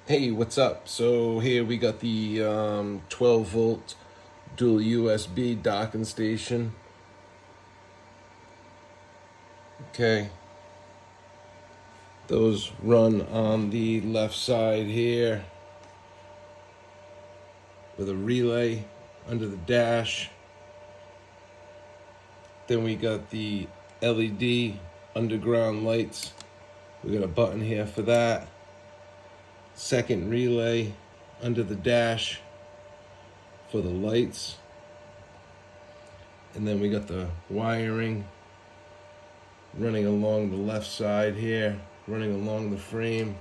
Hey, what's up? So here we got the 12 volt dual USB docking station. Okay, those run on the left side here with a relay under the dash. Then we got the LED underground lights. We got a button here for that. Second relay under the dash for the lights. And then we got the wiring running along the left side here, running along the frame.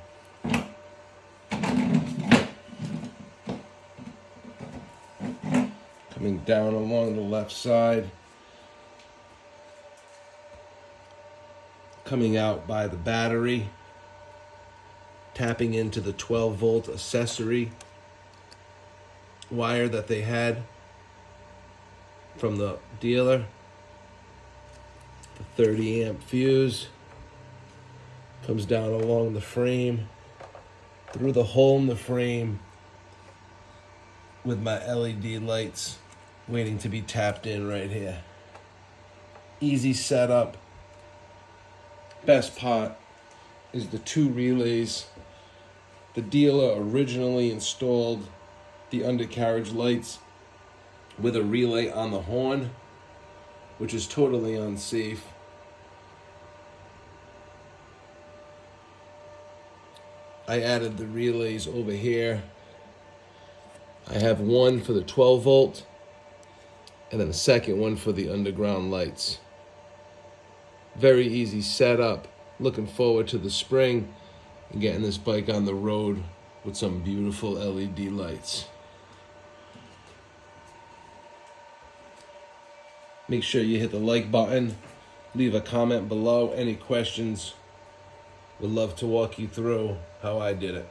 Coming down along the left side. Coming out by the battery. Tapping into the 12 volt accessory wire that they had from the dealer. The 30 amp fuse comes down along the frame, through the hole in the frame with my LED lights waiting to be tapped in right here. Easy setup. Best part is the two relays. The dealer originally installed the undercarriage lights with a relay on the horn, which is totally unsafe. I added the relays over here. I have one for the 12 volt and then a second one for the underground lights. Very easy setup. Looking forward to the spring and getting this bike on the road with some beautiful LED lights. Make sure you hit the like button, leave a comment below, any questions. Would love to walk you through how I did it.